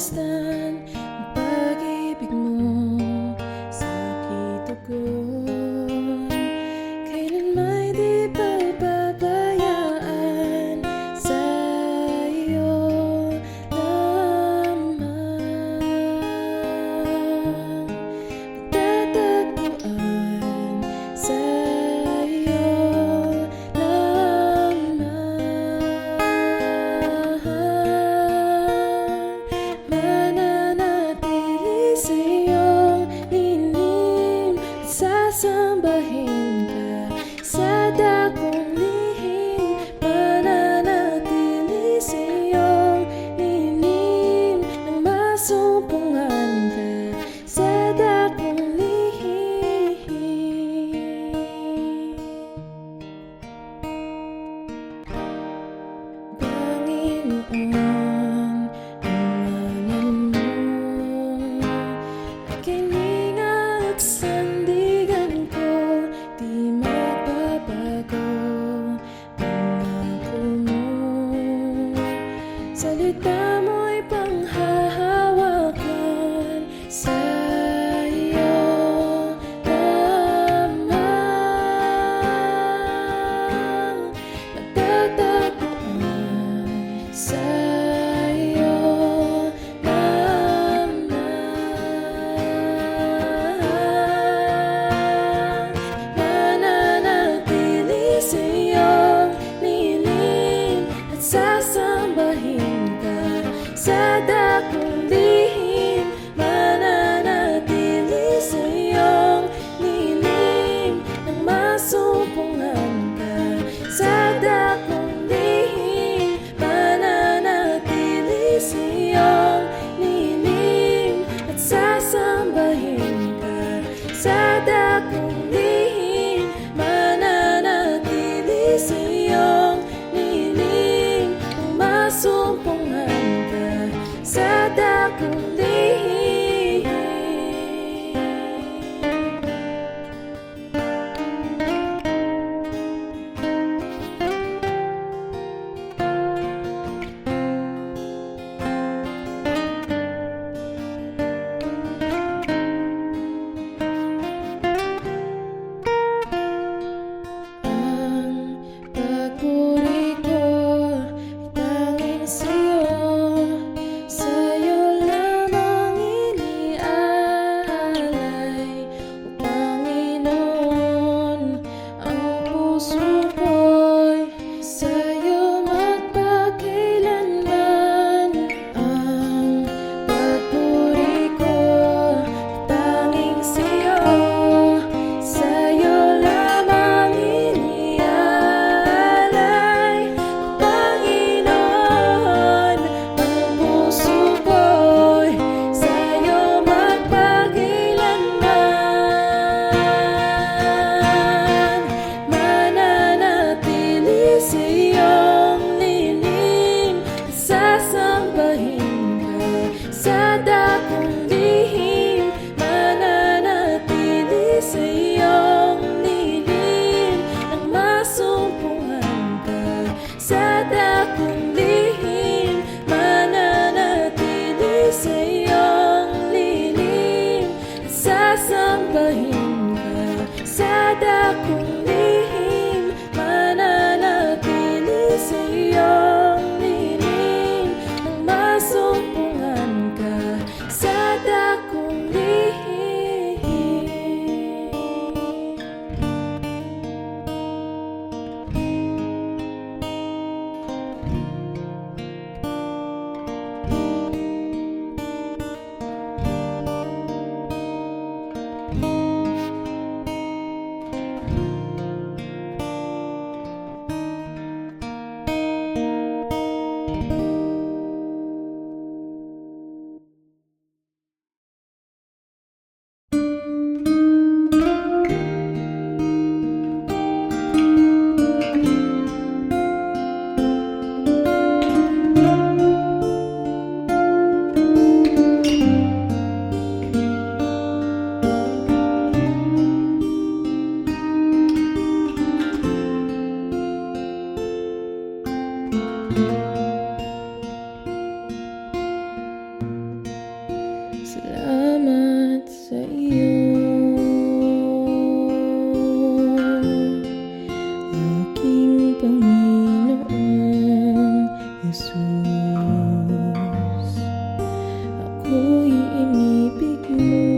masdan ang pag-ibig mo sa kitugon. Kailan may di pababayaan sa iyo lamang. Pagtatagpuan sa iyo lamang. Mananatili sa iyong lilim at sasambahin ka sa dakong lihim. Mananatili sa iyong lilim nang masumpungan ka sa dakong lihim. Panginoon, ang ngalan mo aking at sandigan ko, di magbabago. Pangako mo, salita mo'y panghahawakan sa iyo lamang. Matatagpuan sa iyo lamang. Mananatili sa iyong lilim at sasambahin ka sa dakong lihim. Mananatili sa iyong lilim nang masumpungan ka sa dakong lihim. Mananatili sa iyong lilim at sasambahin ka sa dakong lihim. Mananatili sa iyong lilim nang masumpungan ka sa dakong lihim. Ang pagpuri ko ay tanging sa'yo lamang. Salamat sa iyo, aking Panginoong Jesus. Ako'y inibig mo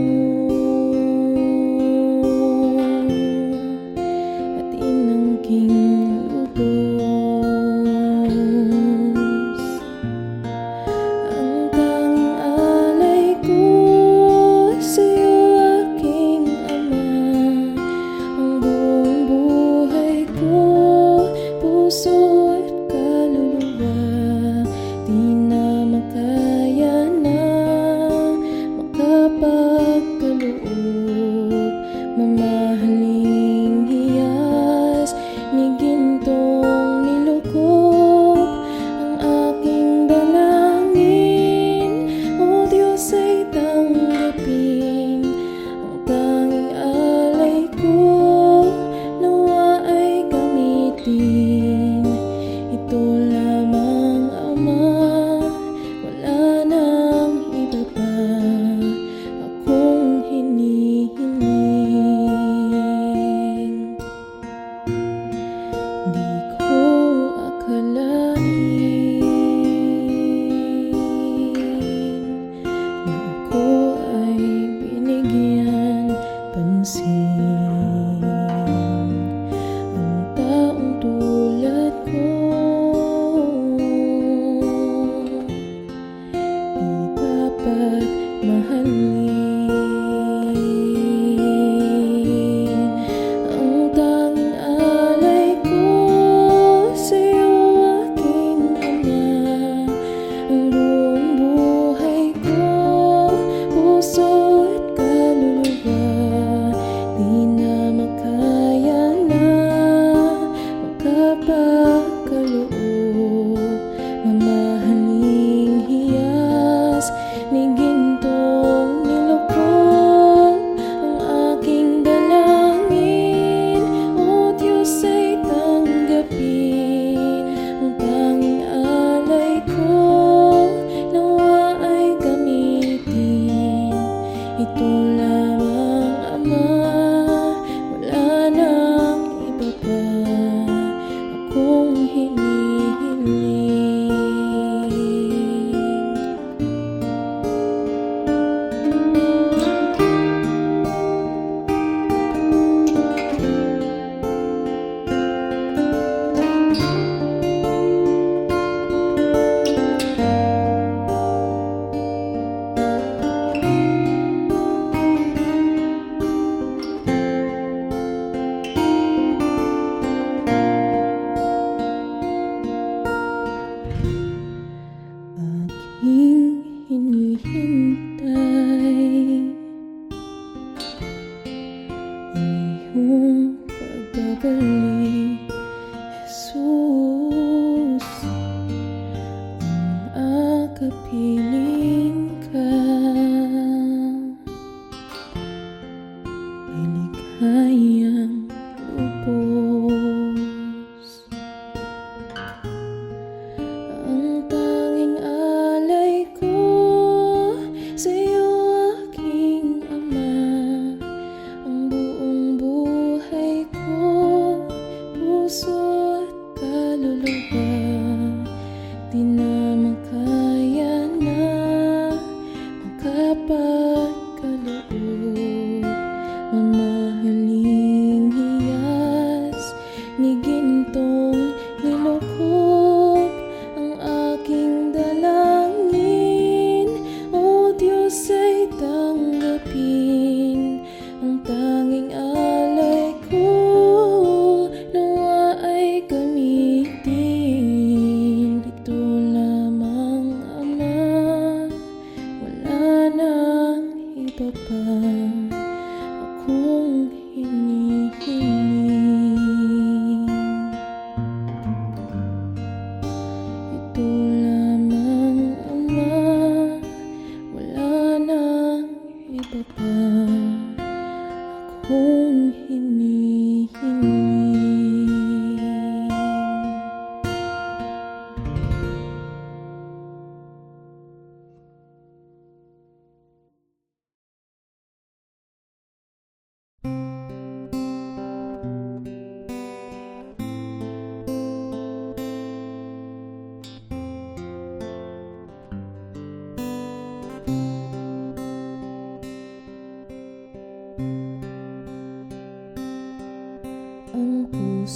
at inangking lubos. Ang tanging alay ko sa'yo, aking Ama. Ang buong buhay ko, puso at kaluluwa, di na makaya na makapagkaloob. Mamahaling hiyas ni gintong nilukop ang aking dalangin. O Diyos, ay tanggapin ang tanging alay ko, nawa ay gamitin. Ito lamang, Ama, wala nang iba pa akong hinihiling. Di ko akalain na ako ay binigyan pansin. Ang taong tulad ko di dapat mahalin. Ang tanging alay ko sa'yo, aking Ama. Ang buong buhay ko, puso at kaluluwa, di na makaya na makapagkaloob. Mamahaling hiyas ni gintong nilukop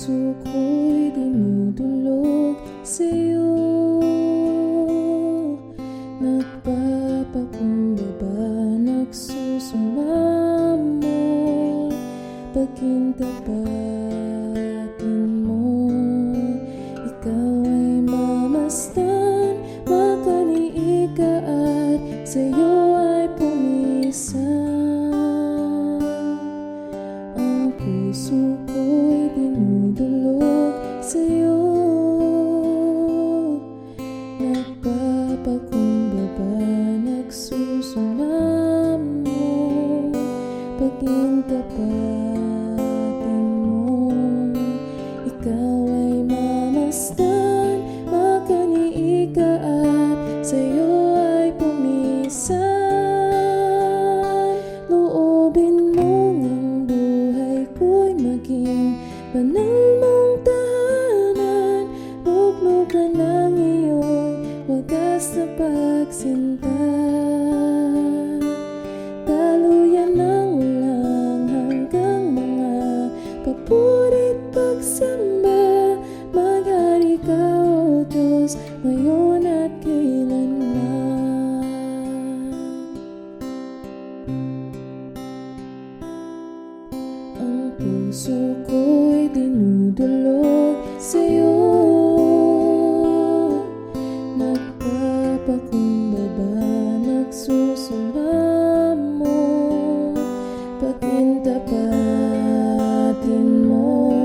puso ko'y dinudulog sa'yo. Nagpapakumbaba, nagsusumamo, pagkintapatin mo. Ikaw ay mamasdan, makaniig ka at sa'yo ay pumisan. Ang puso ko'y dinudulog sa'yo. Nagpapakumbaba, nagsusumamo, pagkintapatin mo. Ikaw ay mamasdan, makaniig ka at sa'yo ay pumisan. Loobin mong ang buhay ko'y maging banal mong tahanan. Luglugan ng iyong wagas na pagsinta. Daluyan ng walang hanggang mga papurit pagsamba. Maghari ka, O Diyos, ngayon at kailanman. Ang puso ko'y dinudulog sa'yo. Nagpapakumbaba, nagsusumamo, pagkintapatin mo.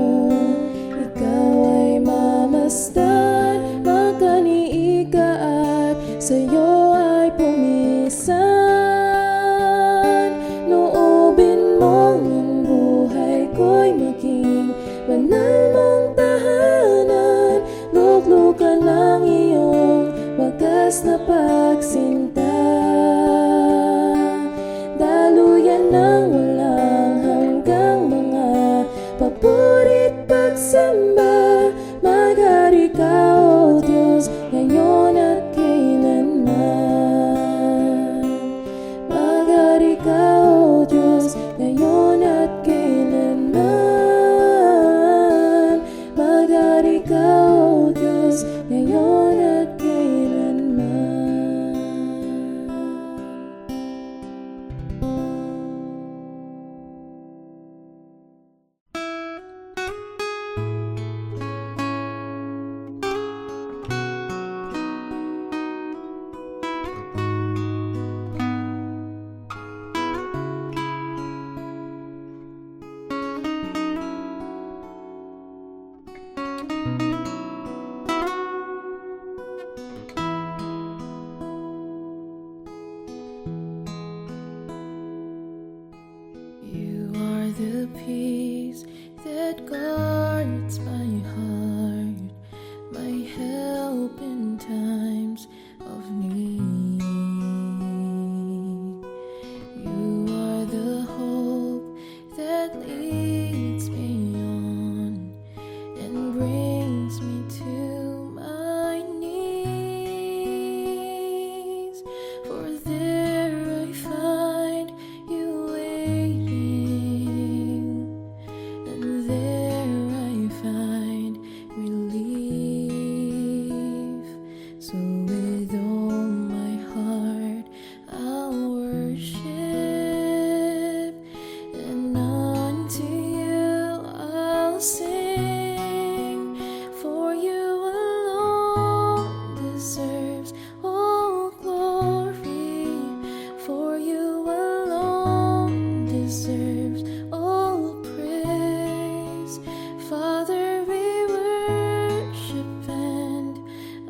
Ikaw ay mamasdan, makaniig ka at sa'yo ay pumisan. Loobin mong ang buhay ko'y maging banal mong tahanan. Luglugan ng iyong wagas na pagsinta. Daluyan ng walang hanggang mga papurit pagsamba. Maghari ka, O Diyos, ngayon at kailanman. Maghari ka, O Diyos, ngayon at kailanman. Maghari ka, O Diyos, ngayon at kailanman. You are the peace that guards my heart, my help in times of need. You are the hope that leads me on and brings me to my knees. For there I find you waiting, and there I find relief. So with all my heart I'll worship, and unto you I'll sing. For you alone deserves all glory, for you alone deserves all praise. Father, we worship and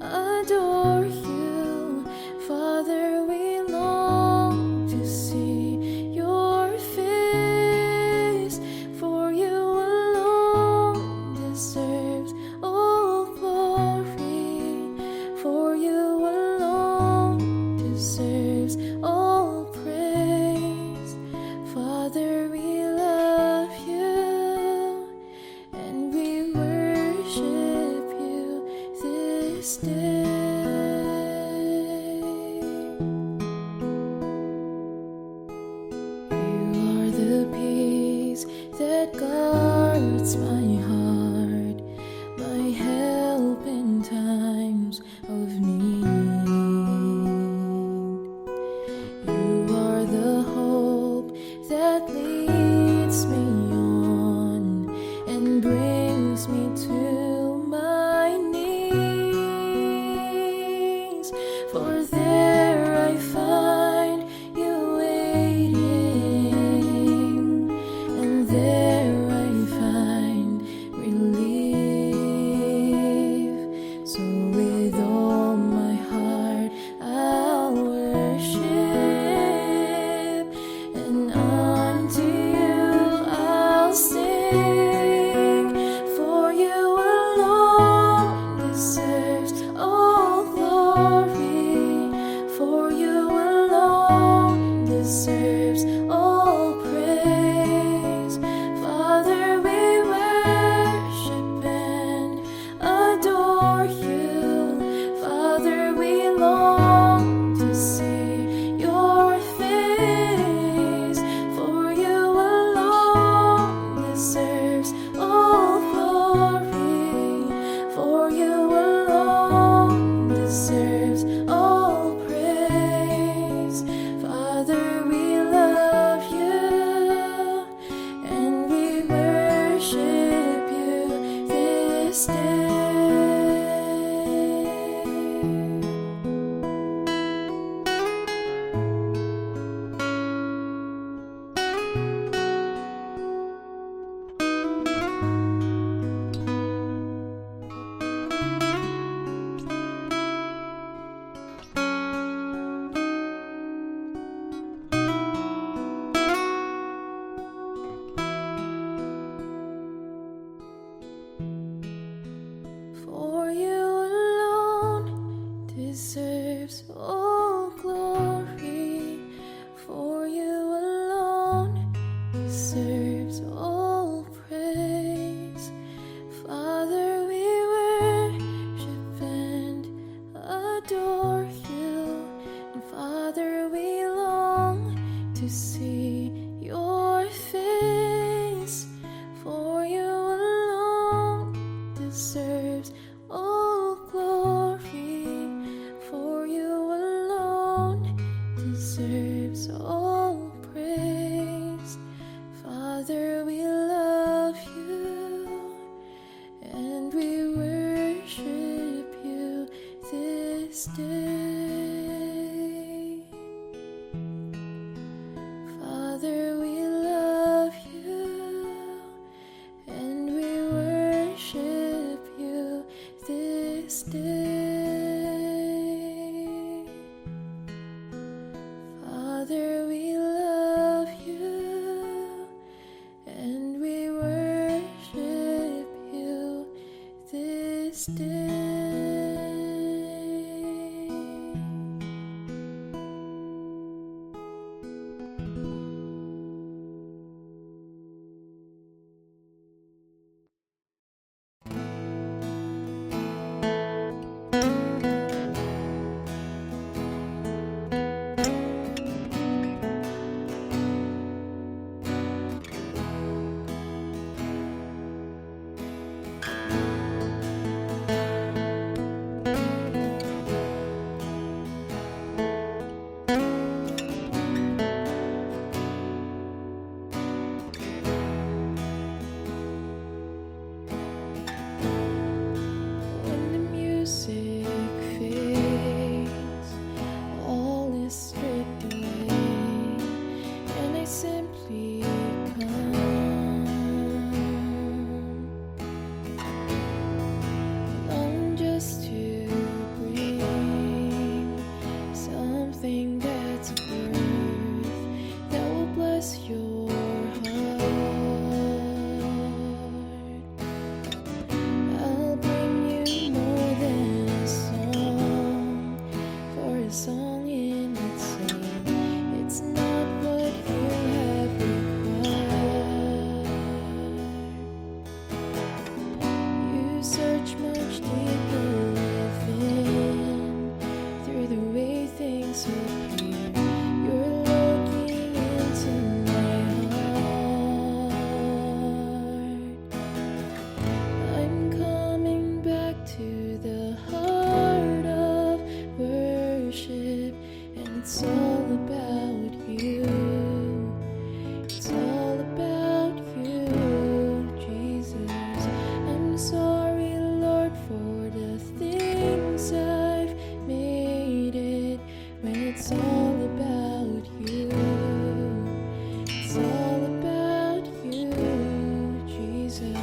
adore you. Father, we long to see your face, for you alone deserves all glory, for you alone deserves all praise. Father, we love you and we worship you this day. You are the peace that guards my heart, deserves all praise. Father, we worship and adore you. Father, we long to see your face, for you alone deserves all glory, for you alone deserves all praise. Father, we love you and we worship you this day. For you alone deserves all glory, for you alone deserves all praise. Father, we worship and adore you, and Father, we long to see your face, for you alone deserves all glory, for you alone deserves all praise. Father, we love you and we worship you this day. Father, we love you and we worship you this day. Father, we love you and we worship you this day. When the music fades, all is stripped away, and I simply come, long just to bring something that's worth, that will bless your heart. I'll bring you more than a song, for a song in itself, it's not what you have required. You search much deeper within, through the way things appear. You're looking into my heart. I'm coming back to the heart of worship, and it's all about you. It's all about you, Jesus. I'm sorry, Lord, for the things I've made it, when it's all about you. It's all about you, Jesus.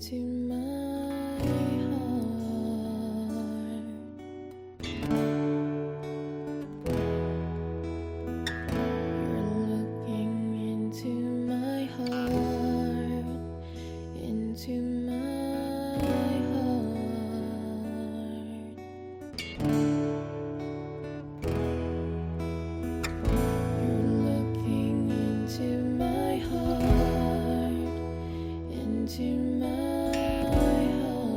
into my heart. You're looking into my heart, into my heart. You're looking into my heart, into my heart.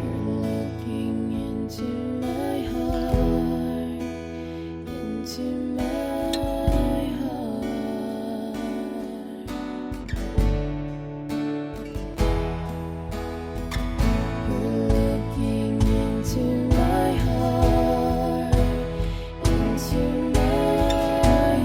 You're looking into my heart, into my heart. You're looking into my heart, into my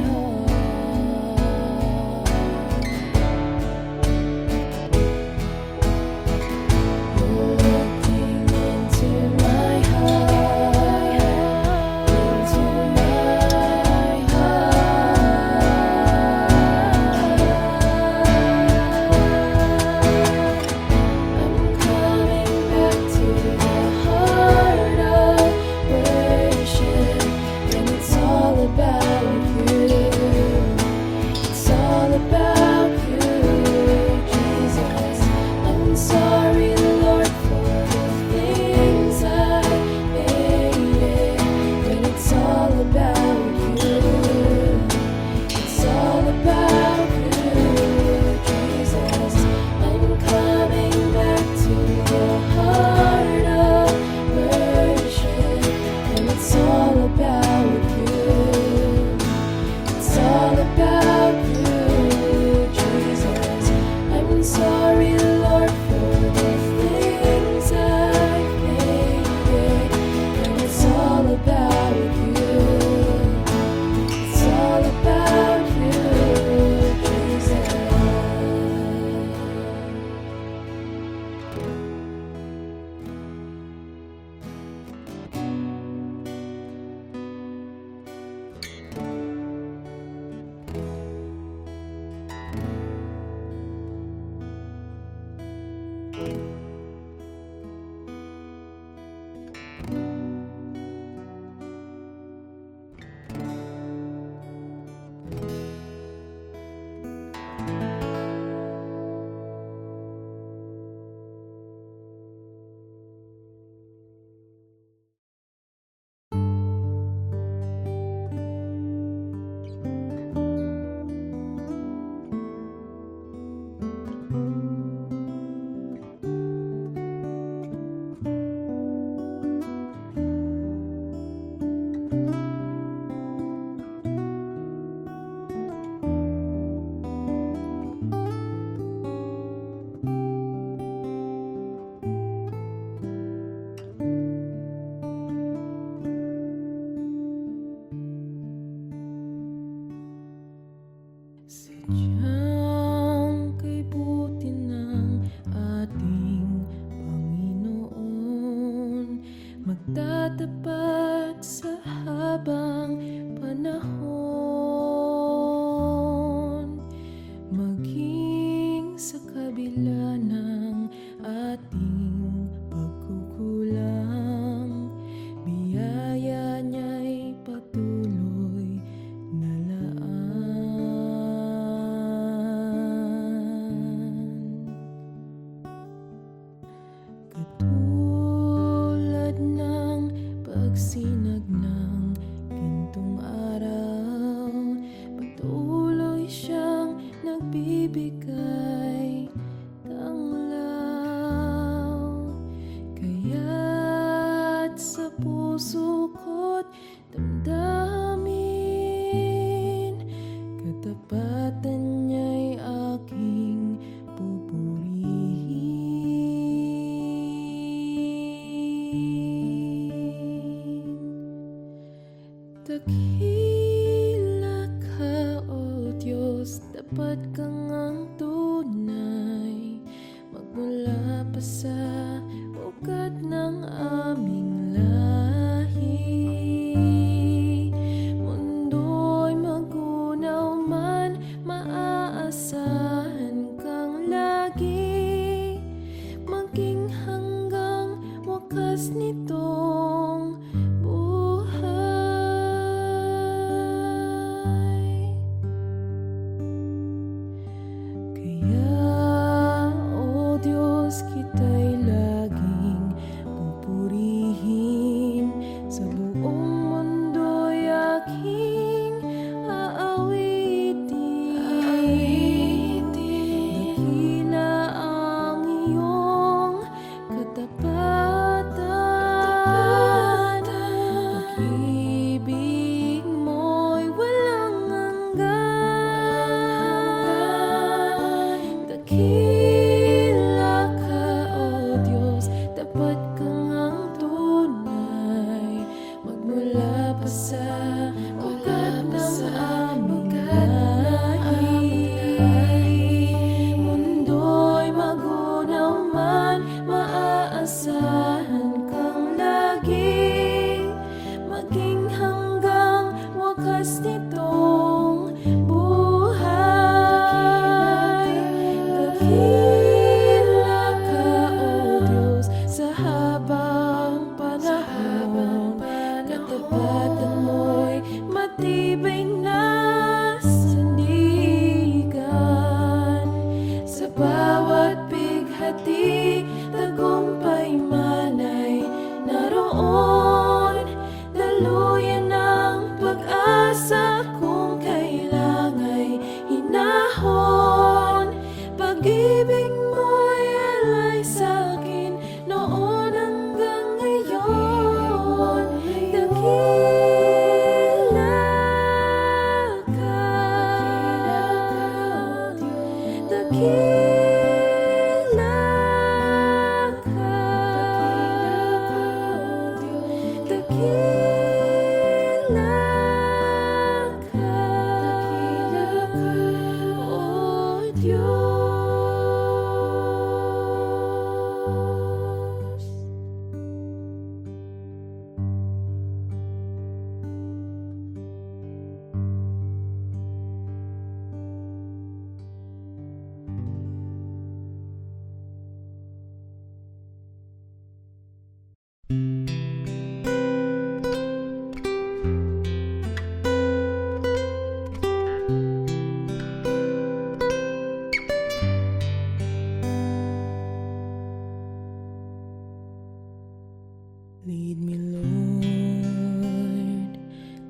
Lead me, Lord,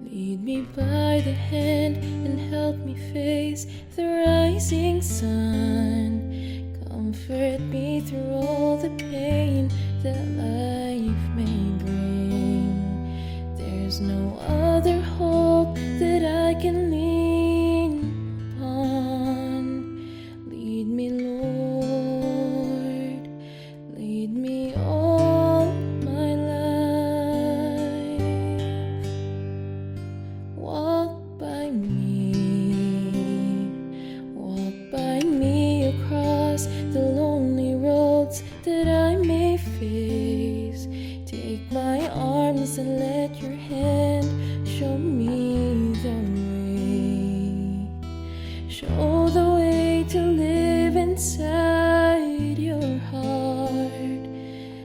lead me by the hand and help me face the rising sun. Comfort me through all the pain that life may bring. There's no other hope that I can lean upon. Lead me, Lord, lead me all my life. Walk by me across the lonely roads that I may face. Take my arms and let your hand show me the way. Show the way to live inside your heart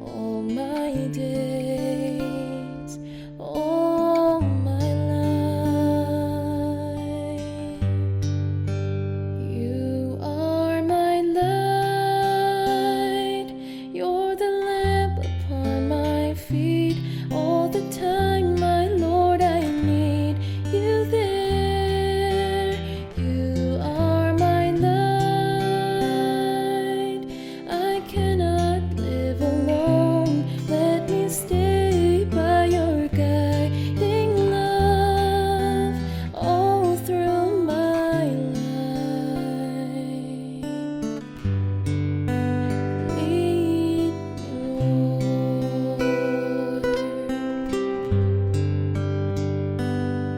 all my days, all my life. You are my light, you're the lamp upon my feet. All the time, my Lord, I need you there. You are my light, I cannot live alone. Let me stay by your guiding love all through my life.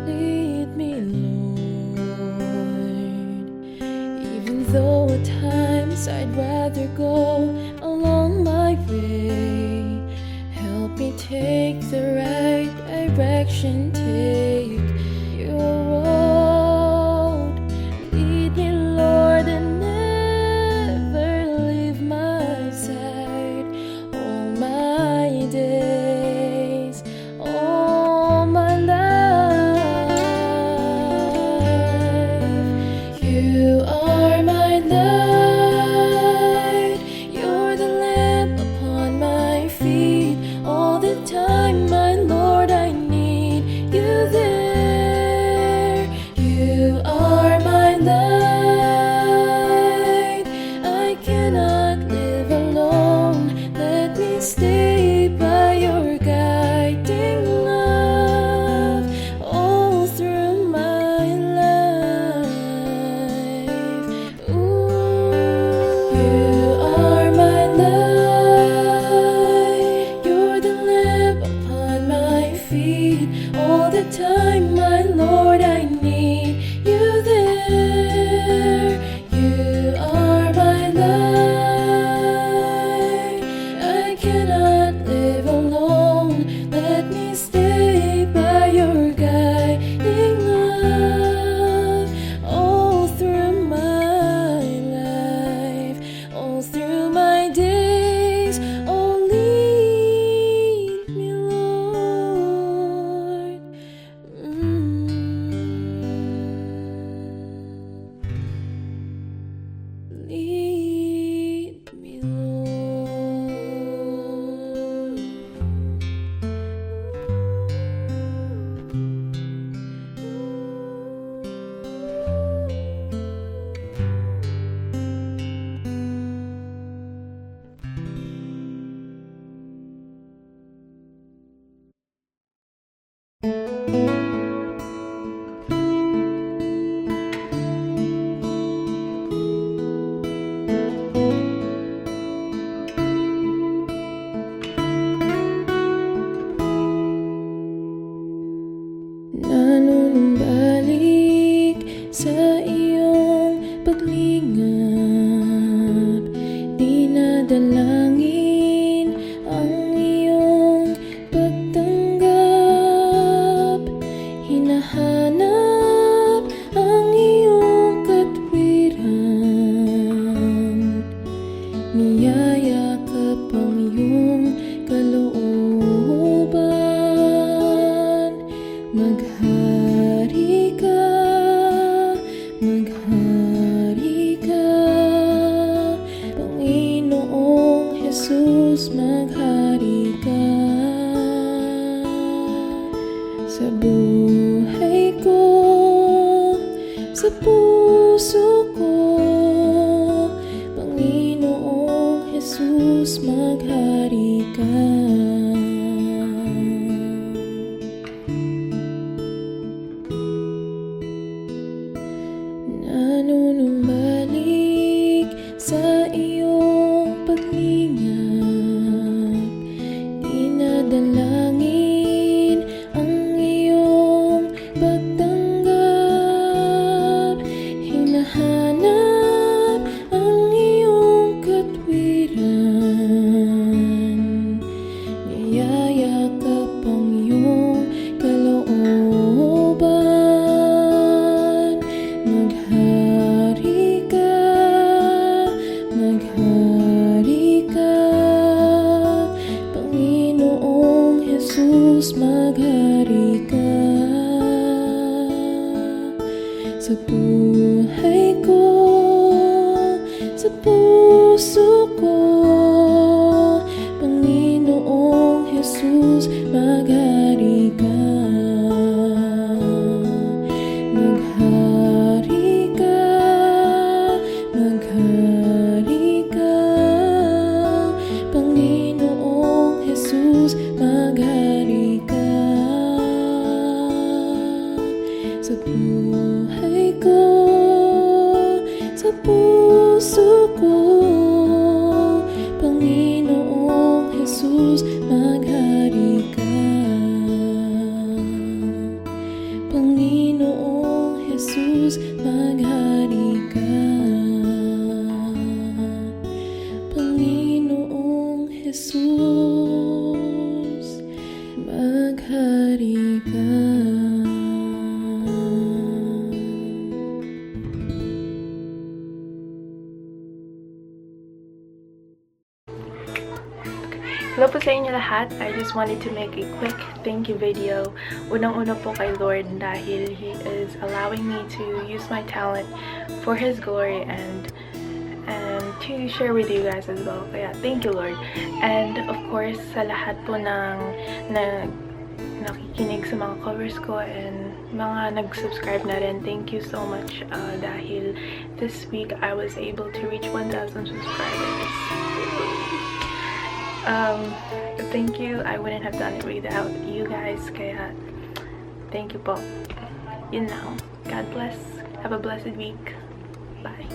Lead me, Lord. Even though at times I'd rather go along my way, help me take the right direction, take your road. Lead me, Lord, and never leave my side all my days, all my life. You are my light, you're the lamp upon my feet. All the time, my Lord, I need you there. paglingap, dinadalangin ang iyong pagtanggap, hinahanap ang iyong katwiran, niyayakap ang iyong kalooban. Maghari ka, maghari ka, Panginoong Jesus, maghari ka. Sa buhay ko, sa puso ko, Panginoong Jesus, maghari ka. Nanunumbalik sa iyong paglingap, dinadalangin ang iyong pagtanggap, hinahanap ang iyong katwiran, niyayakap ang iyong kalooban. Maghari ka, maghari ka, Panginoong Jesus, maghari ka. Sa buhay ko, sa puso ko, Panginoong Jesus, maghari ka. Maghari ka, maghari ka, Panginoong Jesus, maghari ka. Sa buhay ko, sa puso ko, Panginoong Jesus, maghari ka. Panginoong Jesus, maghari ka. Panginoong Jesus, maghari ka. Hello po sa inyo lahat. I just wanted to make a quick thank you video. Unang-una po kay Lord dahil He is allowing me to use my talent for His glory and to share with you guys as well. Kaya thank you, Lord. And of course, sa lahat po ng nakikinig sa mga covers ko and mga nag-subscribe na rin, thank you so much dahil this week I was able to reach 1,000 subscribers. Thank you. I wouldn't have done it without you guys. Kaya, thank you po. Yun lang. God bless. Have a blessed week. Bye.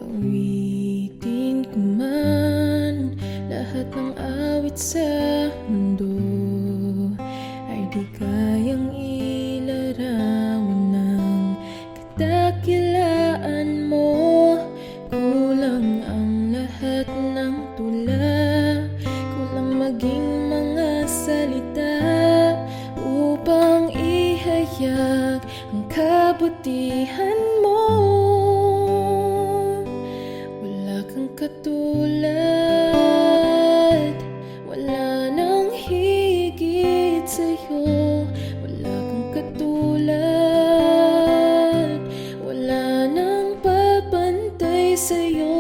Awitin ko man lahat ng awit sa mundo, ay di kayang ilarawan ng kadakilaan mo. Kulang ang lahat ng tula, kulang maging mga salita upang ihayag ang kabutihan mo. Katulad, wala nang higit sa'yo. Wala kang katulad, wala nang papantay sa'yo.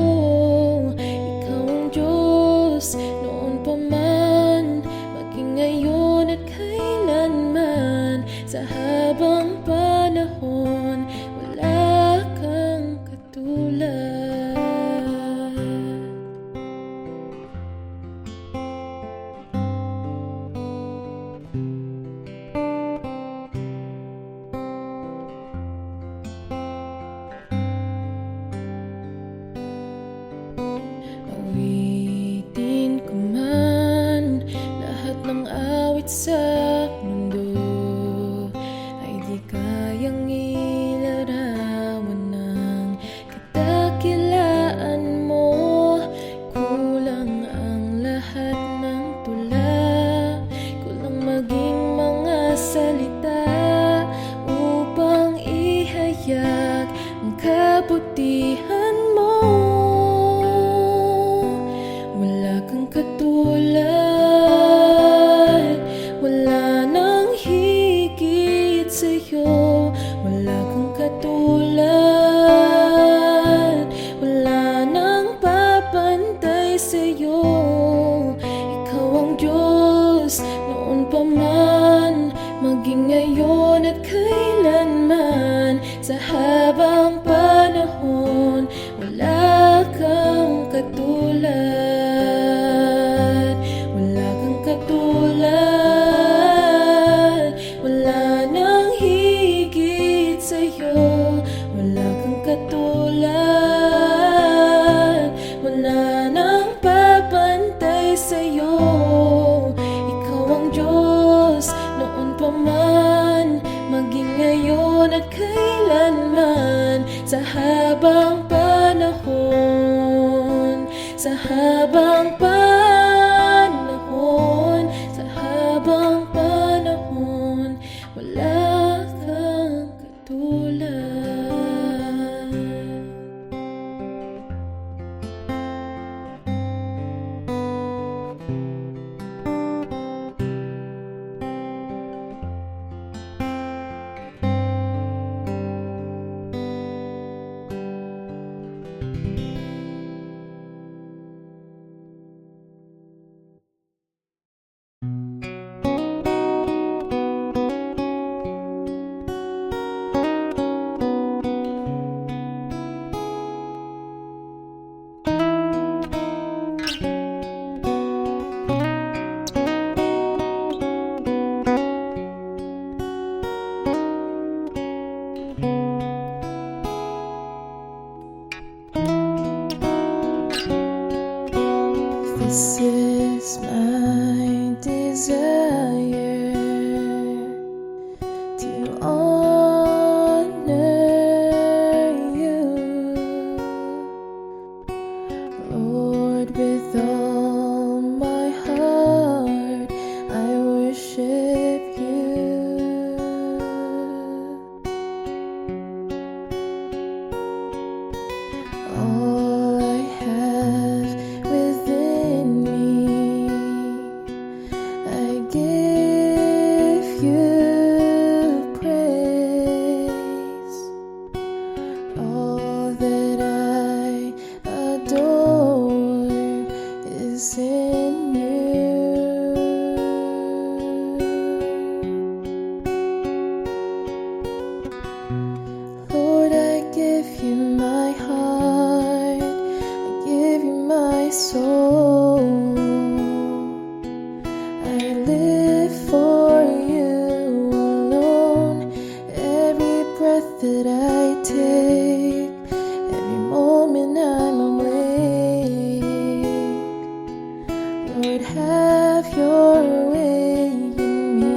Ikaw ang Diyos noon pa man, maging ngayon at kailanman. Sa habang panahon, wala kang katulad. tiniyak ang kabutihan mo. Wala kang katulad, wala nang higit sa'yo. Wala kang katulad, wala nang papantay sa'yo. Ikaw ang Diyos noon pa man, maging ngayon at kailanman. Sa habang panahon, wala kang katulad. Wala kang katulad, wala nang higit sa'yo. Wala kang katulad, wala nang papantay sa'yo. Ikaw ang Diyos noon pa man, maging ngayon at kailanman. Sa habang panahon, sa habang panahon, sa habang panahon, wala kang katulad. This is my desire, to honor you, Lord. With all my heart I worship you. All I have within me, I give you praise. All that I adore is in you. Lord, I give you my heart, I give you my soul. I live for you alone. Every breath that I take, every moment I'm awake, Lord, have your way in me.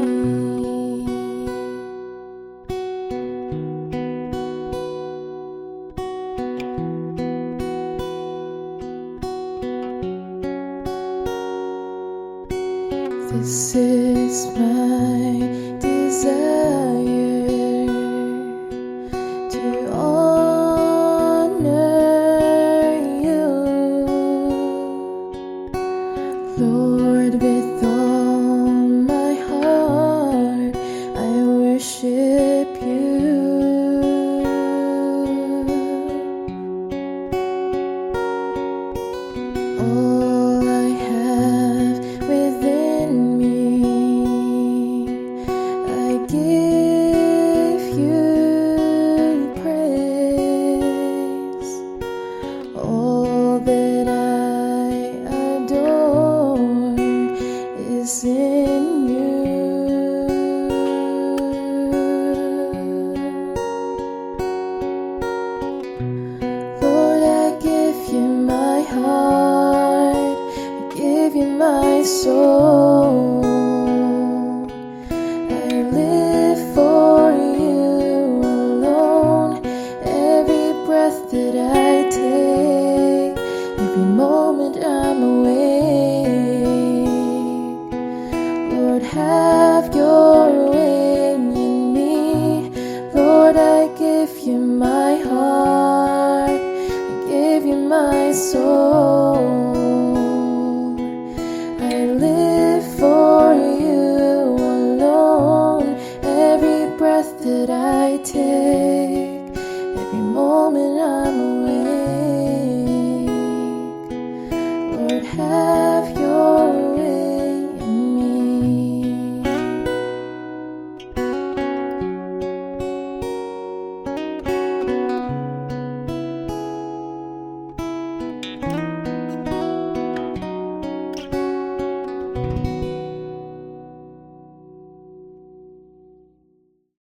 This is my desire, to honor you, Lord. With all my heart I worship you. All I have within me, give you my heart, I give you my soul. I live for you alone. Every breath that I take, every moment I'm awake, Lord, have